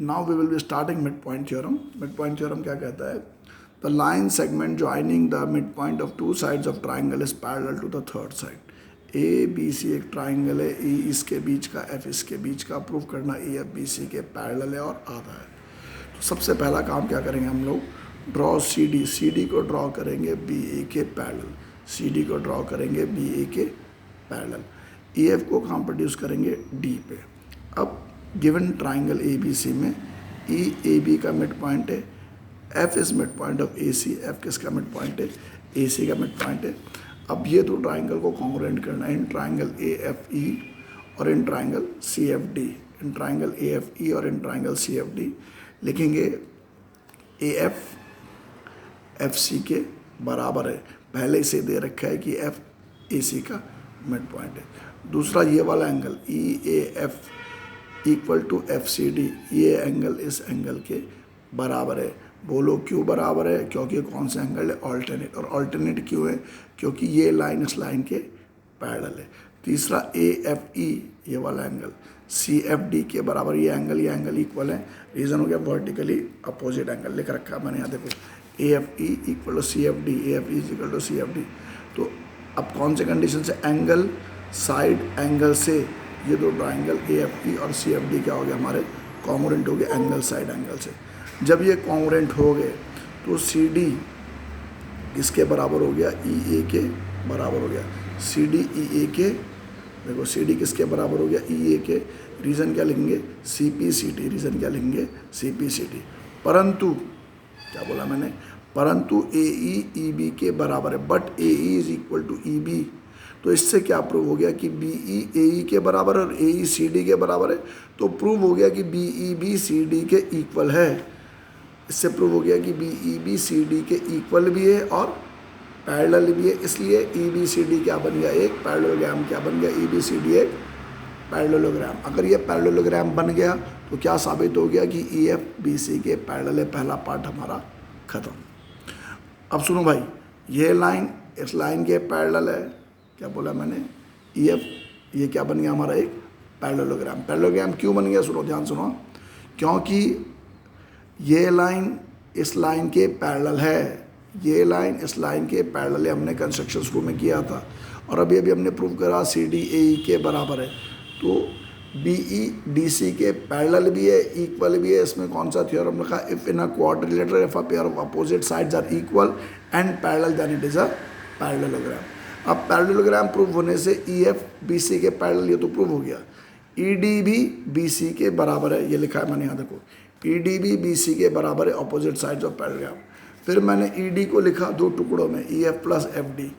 Now we will be starting mid point theorem. Mid point theorem क्या कहता है? The line segment joining the mid point of two sides of triangle is parallel to the third side. A B C एक triangle है, ई इसके बीच का, F इसके बीच का, prove करना ए एफ बी सी के पैरेलल है और आधा है। तो सबसे पहला काम क्या करेंगे हम लोग? Draw C D. C D को ड्रॉ करेंगे बी ए के पैरेलल, सी डी को ड्रॉ करेंगे बी ए के पैरेलल, ई एफ को कहाँ प्रोड्यूस करेंगे? डी पे। अब given triangle A B C में ई ए बी का मिड पॉइंट है, F is mid point of A C, F किसका मिड पॉइंट है? ए सी का मिड पॉइंट है। अब ये दो ट्राइंगल को कॉन्ग्रुएंट करना है, इन ट्राइंगल ए एफ ई और in triangle C F D. In triangle A F E और in triangle C F D लिखेंगे ए एफ सी के बराबर है। पहले से दे रखा है कि एफ ए सी का मिड पॉइंट है। दूसरा ये वाला angle E A F equal to F C D, ये एंगल इस एंगल के बराबर है। बोलो क्यों बराबर है? क्योंकि कौन सा एंगल है? ऑल्टरनेट। और ऑल्टरनेट क्यों है? क्योंकि ये लाइन इस लाइन के पैरेलल है। तीसरा ए एफ ई, ये वाला एंगल सी एफ डी के बराबर, ये एंगल इक्वल है। रीज़न हो गया वर्टिकली अपोजिट एंगल लिख रखा है मैंने यहाँ, देखो A F E equal to C F D, A F E equal to C F D. तो अब कौन से कंडीशन से? एंगल साइड एंगल से ये दो ट्राइंगल ए एफ ई और सी एफ डी क्या हो गया? हमारे कॉन्ग्रुएंट हो गए एंगल साइड एंगल से। जब ये कॉन्ग्रुएंट हो गए तो सी डी किसके बराबर हो गया? ई ए के बराबर हो गया। सी डी ई ए के, देखो सी डी किसके बराबर हो गया? ई ए के। रीज़न क्या लिखेंगे? C P C T. Reason क्या लिखेंगे? C P C T. परंतु क्या बोला मैंने? परंतु ए ई बी के बराबर है, but A E is equal to E B. तो इससे क्या प्रूव हो गया कि बी ई ए ई के बराबर और ए ई सी डी के बराबर है। तो प्रूव हो गया कि B E B C D के इक्वल है। इससे प्रूव हो गया कि B E B C D के इक्वल भी है और पैरेलल भी है। इसलिए ई बी सी डी क्या बन गया? एक पैरेललोग्राम। क्या बन गया? ई बी सी डी एक पैरेललोग्राम। अगर ये पैरेललोग्राम बन गया तो क्या साबित हो गया? कि ई एफ बी सी के पैरेलल है। पहला पार्ट हमारा खत्म। अब सुनो भाई, ये लाइन इस लाइन के पैरेलल है। क्या बोला मैंने? ई एफ, ये क्या बन गया? हमारा एक पैरेललोग्राम। पैरेललोग्राम क्यों बन गया? सुनो, ध्यान सुनो। क्योंकि ये लाइन इस लाइन के पैरेलल है, ये लाइन इस लाइन के पैरेलल है। हमने कंस्ट्रक्शन शुरू में किया था और अभी हमने प्रूव करा सी डी ए ई के बराबर है। तो बी ई डी सी के पैरेलल भी है, इक्वल भी है। इसमें कौन सा थ्योरम रखा? If in a quadrilateral, if a pair of opposite sides are equal and parallel, then it is a parallelogram. अब पैरेललोग्राम प्रूव होने से ई एफ बी सी के पैरेलल, ये तो प्रूव हो गया। ई डी भी बी सी के बराबर है, ये लिखा है मैंने यहाँ, देखो ई डी भी बी सी के बराबर है, अपोजिट साइड्स ऑफ पैरेललोग्राम। फिर मैंने ई डी को लिखा दो टुकड़ों में, E F plus F D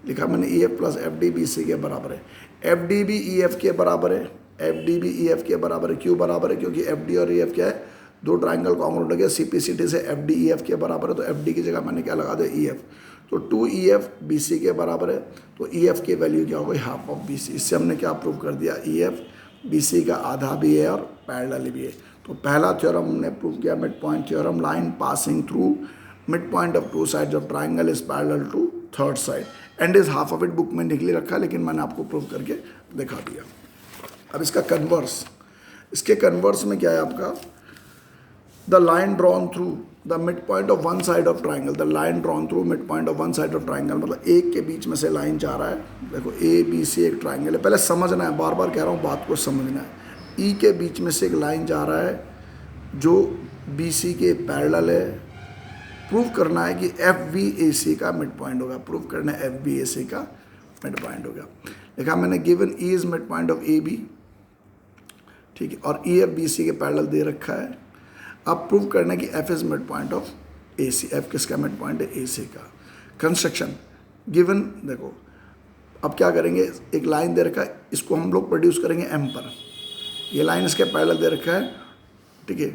लिखा मैंने। E F plus F D B C के बराबर है। एफ डी भी ई एफ के बराबर है, एफ डी भी ई एफ के बराबर है। क्यों बराबर है? क्योंकि एफ डी और ई एफ क्या है? दो ट्राइंगल कॉन्ग्रुएंट हो गया। सी पी सी टी से एफ डी ई एफ के बराबर है, तो एफ डी की जगह मैंने क्या लगा दिया? E F. तो 2 ई एफ बी सी के बराबर है, तो ई एफ की वैल्यू क्या हो गई? Half of B C. इससे हमने क्या प्रूव कर दिया? ई एफ बी सी का आधा भी है और पैरेलल भी है। तो पहला थ्योरम हमने प्रूव किया, mid point theorem. Line passing through mid point of two sides of triangle is parallel to third side and is half of it. Book में निकली रखा, लेकिन मैंने आपको प्रूव करके दिखा दिया। अब इसका कन्वर्स, इसके कन्वर्स में क्या है आपका? The line drawn through the mid point of one side of triangle. The line drawn through mid point of one side of triangle, मतलब एक के बीच में से लाइन जा रहा है। देखो ए बी सी एक ट्राइंगल है, पहले समझना है, बार बार कह रहा हूँ बात को समझना है। ई के बीच में से एक लाइन जा रहा है जो बी सी के पैरेलल है। प्रूव करना है कि एफ बी ए सी का मिड पॉइंट होगा। प्रूव करना है एफ बी ए सी का मिड पॉइंट होगा। देखा मैंने, given E is mid point of A B, ठीक है, और ई एफ बी सी के पैरेलल दे रखा है। अब प्रूव करना है कि F is mid point of A C. F किसका मिड पॉइंट है? ए सी का। कंस्ट्रक्शन गिवन, देखो अब क्या करेंगे? एक लाइन दे रखा है, इसको हम लोग प्रोड्यूस करेंगे एम पर। ये लाइन इसके पैरेलल दे रखा है, ठीक है।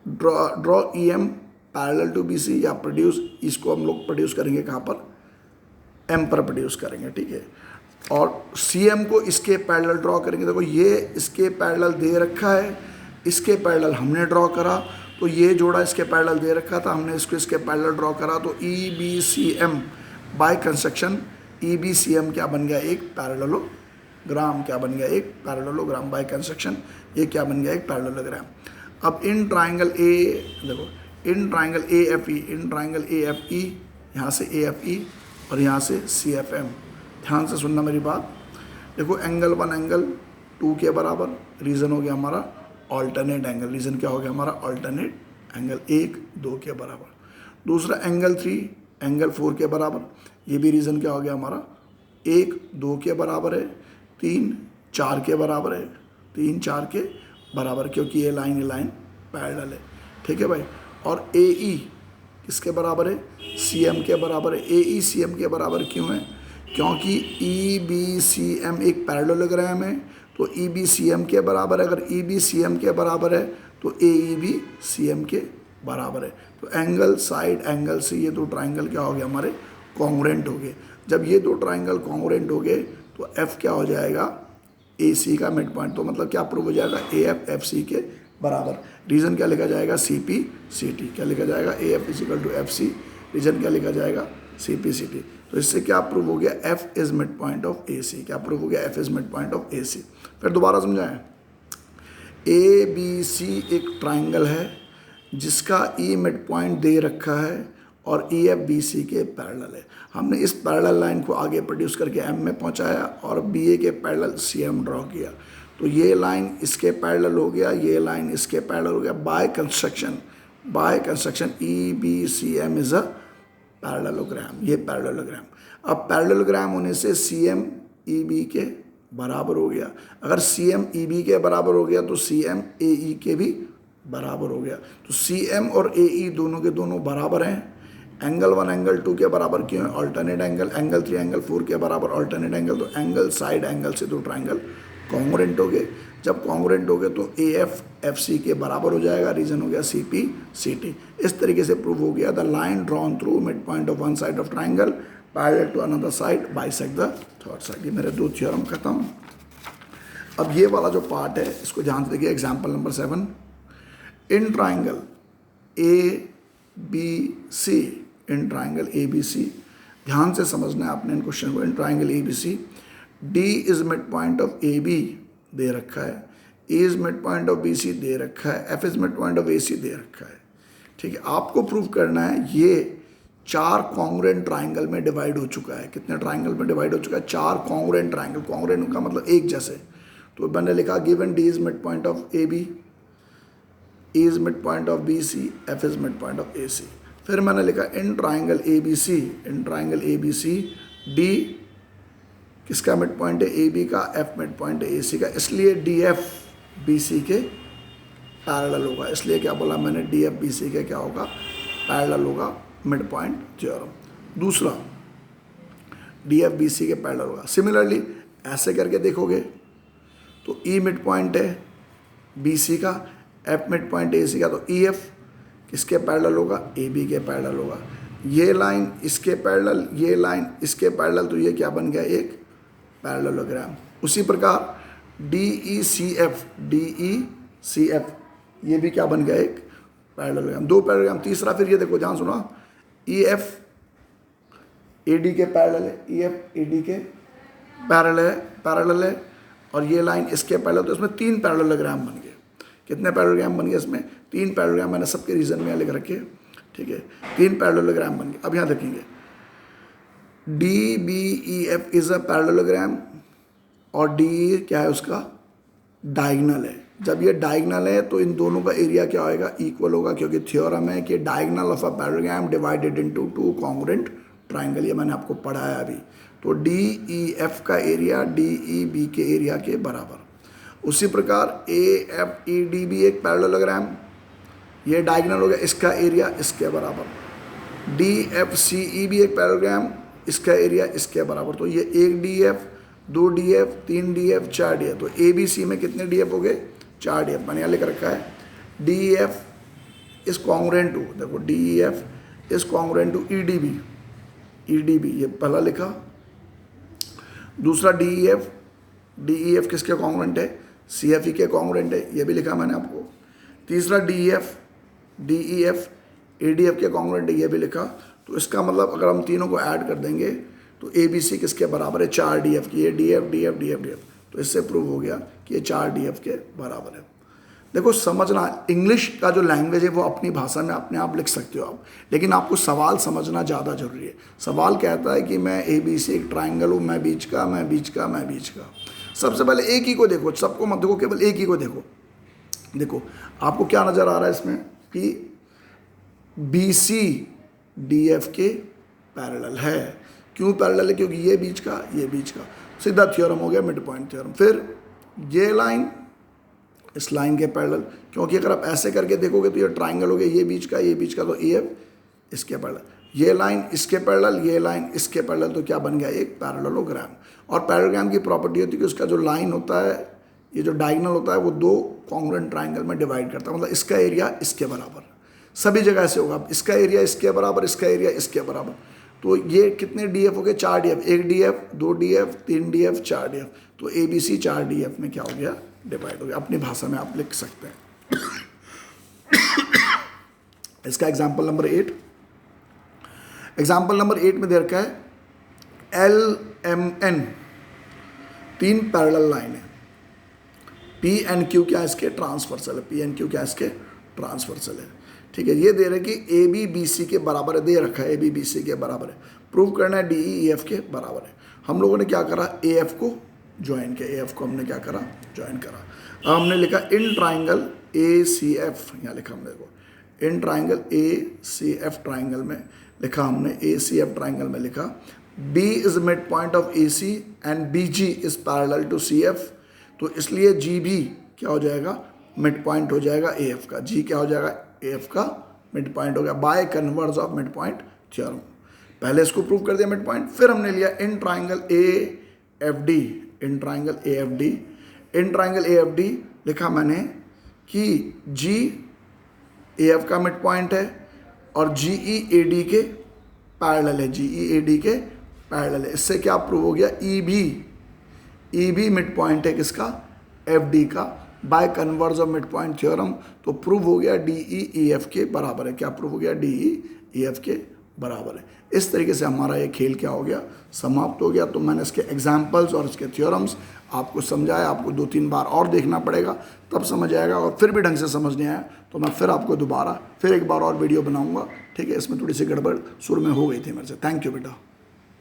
Draw E M parallel to B C, या प्रोड्यूस, इसको हम लोग प्रोड्यूस करेंगे कहाँ पर? एम पर प्रोड्यूस करेंगे, ठीक है। और सी एम को इसके पैरेलल ड्रॉ करेंगे। देखो ये इसके पैरेलल दे रखा है, इसके पैरेलल हमने ड्रॉ करा, तो ये जोड़ा इसके पैरेलल दे रखा था, हमने इसको इसके पैरेलल ड्रॉ करा। तो E B C M by construction, E B C M क्या बन गया? एक पैरेललोग्राम। क्या बन गया? एक पैरेललोग्राम बाय कंस्ट्रक्शन। ये क्या बन गया? एक पैरेललोग्राम। अब इन ट्राइंगल ए, देखो इन triangle A F E, in triangle A F ई, यहाँ से ए एफ ई और यहाँ से सी एफ एम। ध्यान से सुनना मेरी बात। देखो एंगल 1 एंगल 2 के बराबर, रीज़न हो गया हमारा ऑल्टरनेट एंगल। रीज़न क्या हो गया हमारा? ऑल्टरनेट एंगल 1 2 के बराबर। दूसरा एंगल 3 एंगल 4 के बराबर, ये भी रीज़न क्या हो गया हमारा? 1 2 के बराबर है, 3 4 के बराबर है, 3 4 के बराबर, क्योंकि ये लाइन पैरेलल है। ठीक है भाई। और ए ई किसके बराबर है? सी एम के बराबर है। ए ई सी एम के बराबर क्यों है? क्योंकि ई बी सी एम एक पैरेललोग्राम है, तो ई बी सी एम के बराबर है। अगर ई बी सी एम के बराबर है तो ए ई भी सी एम के बराबर है। तो एंगल साइड एंगल से ये दो ट्राइंगल क्या हो गए हमारे? कॉन्ग्रुएंट हो गए। जब ये दो ट्राइंगल कॉन्ग्रुएंट हो गए तो एफ क्या हो जाएगा? ए सी का मिड पॉइंट। तो मतलब क्या प्रूव हो जाएगा? ए एफ सी के बराबर। रीजन क्या लिखा जाएगा? C P C T. क्या लिखा जाएगा? A F is equal to F C. Reason क्या लिखा जाएगा? C P C T. तो इससे क्या प्रूव हो गया? F is mid point of A C. क्या प्रूव हो गया? F is mid point of A C. फिर दोबारा समझाएं। ए बी सी एक ट्राइंगल है जिसका ई मिड पॉइंट दे रखा है और ई एफ बी सी के पैरेलल है। हमने इस पैरेलल लाइन को आगे प्रोड्यूस करके एम में पहुंचाया और बी ए के पैरेलल सी एम ड्रॉ किया। तो ये लाइन इसके पैरेलल हो गया, ये लाइन इसके पैरेलल हो गया। By construction E B C M is a parallelogram. ये पैरेललोग्राम। अब पैरेललोग्राम होने से सी एम ई बी के बराबर हो गया। अगर सी एम ई बी के बराबर हो गया तो सी एम ए ई के भी बराबर हो गया। तो सी एम और ए ई दोनों के दोनों बराबर हैं। एंगल 1 एंगल 2 के बराबर क्यों है? Alternate angle. एंगल 3 एंगल 4 के बराबर ऑल्टरनेट एंगल। तो एंगल साइड एंगल से दो ट्राइंगल कॉन्ग्रुएंट हो गए। जब कॉन्ग्रुएंट हो गए तो ए एफ एफ सी के बराबर हो जाएगा। रीजन हो गया सी पी सी टी। इस तरीके से प्रूव हो गया the line drawn through mid point of one side of triangle parallel to another side bisect the third side. ये मेरे दो थ्योरम खत्म। अब ये वाला जो पार्ट है इसको ध्यान से देखिए। Example number 7। In triangle A B C, in triangle A B C, ध्यान से समझना है आपने इन क्वेश्चन को। In triangle A B C, D is mid point of A B दे रखा है, A is mid point of B C दे रखा है, F is mid point of A C दे रखा है। ठीक है। आपको प्रूव करना है ये 4 कॉन्ग्रुएंट ट्राइंगल में डिवाइड हो चुका है। कितने ट्राइंगल में डिवाइड हो चुका है? 4 कॉन्ग्रुएंट ट्राइंगल। कॉन्ग्रुएंट का मतलब एक जैसे। तो मैंने लिखा given D is mid point of A B, A is mid point of B C, F is mid point of A C. फिर मैंने लिखा in triangle A B C, in triangle A B C, D किसका mid point है? A B का। F mid point है A सी का। इसलिए D F B C के पैरेलल होगा। इसलिए क्या बोला मैंने? डी एफ बी सी के क्या होगा? पैरेलल होगा। Mid point theorem. दूसरा डी एफ बी सी के पैरेलल होगा। सिमिलरली ऐसे करके देखोगे तो ई मिड पॉइंट है बी सी का, एफ मिड पॉइंट ए सी का। तो ई एफ किसके पैरेलल होगा? ए बी के पैरेलल होगा। ये लाइन इसके पैरेलल, ये लाइन इसके पैरेलल, तो ये क्या बन गया? एक पैरेललोग्राम। उसी प्रकार D E C F, D E C F, ये भी क्या बन गया? एक पैरेललोग्राम। 2 पैरेललोग्राम। तीसरा फिर ये देखो, ध्यान सुनो, ई एफ ए डी के पैरेलल है, ई एफ ए डी के पैरेलल है और ये लाइन इसके पैरेलल। तो इसमें 3 पैरेललोग्राम बन गए। कितने पैरेललोग्राम बन गए इसमें? 3 पैरेललोग्राम। मैंने सबके रीजन में लिख रखे। ठीक है। 3 पैरेललोग्राम बन गए। अब यहाँ देखेंगे D B E F is a parallelogram और डी क्या है? उसका डायगोनल है। जब ये डायगोनल है तो इन दोनों का एरिया क्या होगा? इक्वल होगा, क्योंकि थ्योरम है कि diagonal of a parallelogram divided into 2 congruent triangle. ये मैंने आपको पढ़ाया अभी। तो डी ई एफ का एरिया डी ई बी के एरिया के बराबर। उसी प्रकार ए एफ ई डी भी एक पैरेललोग्राम, ये डायगोनल हो गया, इसका एरिया इसके बराबर। डी एफ सी ई भी एक पैरेललोग्राम, इसका एरिया इसके बराबर। तो ये 1 D F, 2 D F, 3 D F, 4 D F. तो ए बी सी में कितने डी एफ हो गए? 4 डी एफ। मैंने यहाँ लिख रखा है D F is congruent to, देखो D F is congruent to E D B, E D B ये पहला लिखा। दूसरा डी ई एफ किसके कॉन्ग्रुएंट है? सी एफ ई के कॉन्ग्रुएंट है, ये भी लिखा मैंने आपको। तीसरा D E F A D F के कॉन्ग्रुएंट है, ये भी लिखा। तो इसका मतलब अगर हम तीनों को ऐड कर देंगे तो ए बी सी किसके बराबर है? 4 डी एफ की। ये D F D F D F D F. तो इससे प्रूव हो गया कि ये 4 डी एफ के बराबर है। देखो समझना, इंग्लिश का जो लैंग्वेज है वो अपनी भाषा में अपने आप लिख सकते हो आप, लेकिन आपको सवाल समझना ज़्यादा जरूरी है। सवाल कहता है कि मैं ABC एक ट्राइंगल हूँ, मैं बीच का, मैं बीच का, मैं बीच का। सबसे पहले एक ही को देखो, सबको मत देखो, केवल एक ही को देखो। देखो आपको क्या नज़र आ रहा है इसमें कि BC DF के पैरेलल है। क्यों पैरेलल है? क्योंकि ये बीच का, ये बीच का, सीधा थ्योरम हो गया, मिड पॉइंट थ्योरम। फिर ये लाइन इस लाइन के पैरेलल, क्योंकि अगर आप ऐसे करके देखोगे तो ये ट्राइंगल हो गया, ये बीच का, ये बीच का, तो EF इसके पैरेलल, ये लाइन इसके पैरेलल, ये लाइन इसके पैरेलल, तो क्या बन गया? एक पैरेललोग्राम। और पैरेललोग्राम की प्रॉपर्टी होती है कि उसका जो लाइन होता है, ये जो डायगोनल होता है, वो दो कॉन्ग्रुएंट ट्राइंगल में डिवाइड करता है, मतलब इसका एरिया इसके बराबर। सभी जगह ऐसे होगा, इसका एरिया इसके बराबर, इसका एरिया इसके बराबर। तो ये कितने DF हो गए? 4 DF, 1 DF, 2 DF, 3 DF, 4 DF। तो ABC 4 DF में क्या हो गया? डिवाइड हो गया। अपनी भाषा में आप लिख सकते हैं। इसका एग्जाम्पल नंबर 8, एग्जाम्पल नंबर 8 में दे रखा है LMN 3 पैरेलल लाइन है। PNQ क्या इसके? ट्रांसवर्सल है। PNQ क्या इसके? ट्रांसवर्सल है। ठीक है, ये दे रहे कि AB BC के बराबर है, दे रखा है AB BC के बराबर है। प्रूव करना है DE EF के बराबर है। हम लोगों ने क्या करा? AF को ज्वाइन किया, AF को हमने क्या करा? ज्वाइन करा। अब हमने लिखा इन ट्राइंगल ACF, यहाँ लिखा हमने को इन ट्राइंगल ACF ट्राइंगल में लिखा हमने, ACF ट्राइंगल में लिखा B is mid point of AC and BG is parallel to CF। तो इसलिए GB क्या हो जाएगा? मिड पॉइंट हो जाएगा AF का। G क्या हो जाएगा? AF का मिड पॉइंट हो गया by converse of mid point theorem. पहले इसको प्रूव कर दिया मिड पॉइंट, फिर हमने लिया in triangle AFD, in triangle AFD, in triangle AFD लिखा मैंने कि G AF का मिड पॉइंट है और GE AD के पैरेलल है, GE AD के पैरेलल है। इससे क्या प्रूव हो गया? EB मिड पॉइंट है किसका? FD का by converse of mid point theorem. तो प्रूव हो गया DE EF के बराबर है। क्या प्रूव हो गया? DE EF के बराबर है। इस तरीके से हमारा ये खेल क्या हो गया? समाप्त हो गया। तो मैंने इसके एग्जाम्पल्स और इसके थ्योरम्स आपको समझाया। आपको 2-3 बार और देखना पड़ेगा, तब समझ आएगा। और फिर भी ढंग से समझ नहीं आया तो मैं फिर आपको दोबारा फिर एक बार और वीडियो बनाऊंगा। ठीक है, इसमें थोड़ी सी गड़बड़ शुरू में हो गई थी मेरे से। थैंक यू बेटा।